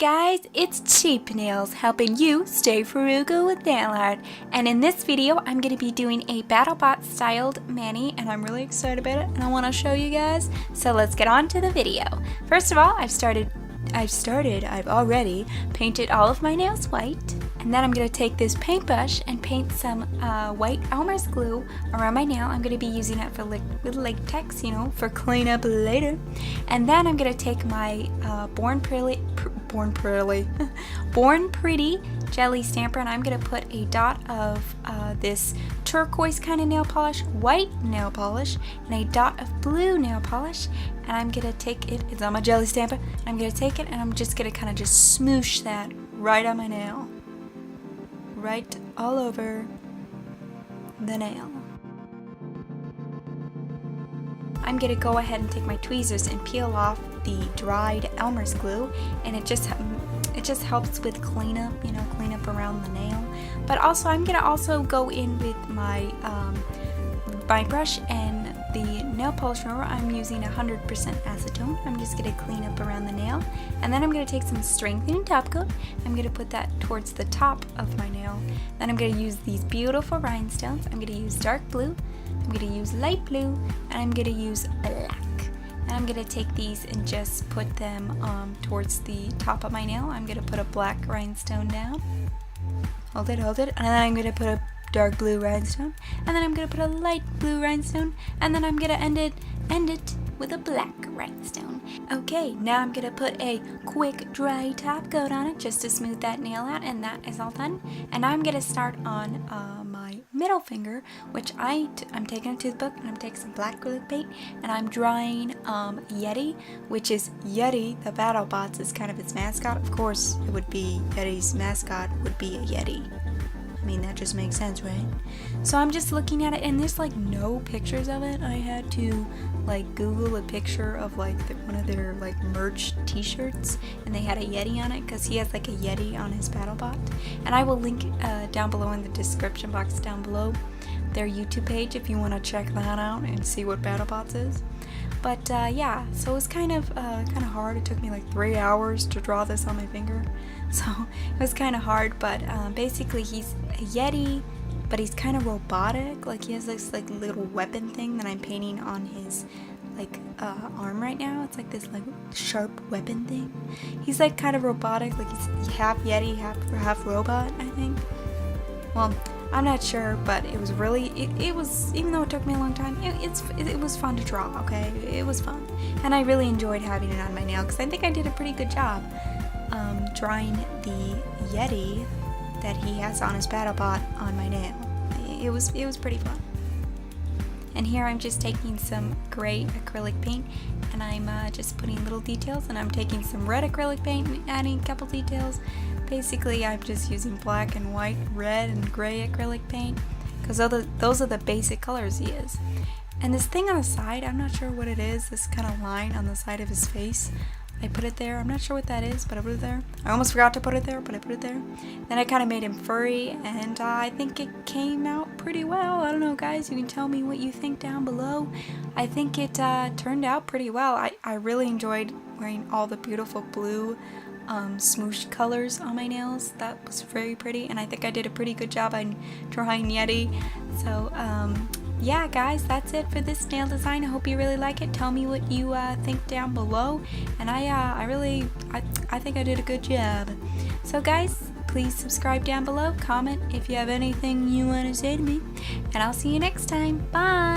guys, it's Cheap Nails helping you stay frugal with nail art. And in this video, I'm going to be doing a BattleBot styled mani, and I'm really excited about it, and I want to show you guys. So let's get on to the video. First of all, I've already painted all of my nails white. And then I'm going to take this paintbrush and paint some white Elmer's glue around my nail. I'm going to be using it for with latex, you know, for cleanup later. And then I'm going to take my Born Pretty jelly stamper, and I'm going to put a dot of this turquoise kind of nail polish, white nail polish, and a dot of blue nail polish. And I'm going to take it, it's on my jelly stamper, and I'm going to take it and I'm just going to kind of just smoosh that right on my nail. Right all over the nail. I'm gonna go ahead and take my tweezers and peel off the dried Elmer's glue, and it just helps with cleanup, you know, cleanup around the nail. But also I'm gonna also go in with my brush and the nail polish remover. I'm using 100% acetone. I'm just going to clean up around the nail, and then I'm going to take some strengthening top coat. I'm going to put that towards the top of my nail. Then I'm going to use these beautiful rhinestones. I'm going to use dark blue, I'm going to use light blue, and I'm going to use black. And I'm going to take these and just put them towards the top of my nail. I'm going to put a black rhinestone down. Hold it, and then I'm going to put a dark blue rhinestone, and then I'm going to put a light blue rhinestone, and then I'm going to end it with a black rhinestone. Okay, now I'm going to put a quick dry top coat on it just to smooth that nail out, and that is all done. And I'm going to start on my middle finger, which I'm taking a toothpick and I'm taking some black acrylic paint, and I'm drawing Yeti, which is Yeti the BattleBots is kind of its mascot. Of course, it would be Yeti's mascot would be a Yeti. I mean, that just makes sense, right? So I'm just looking at it, and there's like no pictures of it. I had to like Google a picture of like one of their like merch t-shirts, and they had a Yeti on it because he has like a Yeti on his BattleBot. And I will link down below in the description box down below their YouTube page if you want to check that out and see what BattleBots is. But yeah, so it was kind of hard. It took me like 3 hours to draw this on my finger, so it was kind of hard. But basically, he's a Yeti, but he's kind of robotic. Like he has this like little weapon thing that I'm painting on his like arm right now. It's like this like sharp weapon thing. He's like kind of robotic, like he's half Yeti, half robot, I think. Well, I'm not sure, but it was really, it was, even though it took me a long time, it was fun to draw, okay? It was fun. And I really enjoyed having it on my nail, because I think I did a pretty good job drawing the Yeti that he has on his BattleBot on my nail. It was pretty fun. And here I'm just taking some gray acrylic paint, and I'm just putting little details, and I'm taking some red acrylic paint and adding a couple details. Basically, I'm just using black and white, red and gray acrylic paint, because those are the basic colors he is. And this thing on the side, I'm not sure what it is, this kind of line on the side of his face. I put it there. I'm not sure what that is, but I put it there. I almost forgot to put it there, but I put it there. Then I kind of made him furry, and I think it came out pretty well. I don't know, guys. You can tell me what you think down below. I think it turned out pretty well. I really enjoyed wearing all the beautiful blue smoosh colors on my nails. That was very pretty, and I think I did a pretty good job on drawing Yeti. So yeah, guys, that's it for this nail design. I hope you really like it. Tell me what you think down below, and I think I did a good job. So guys, please subscribe down below, comment if you have anything you want to say to me, and I'll see you next time. Bye.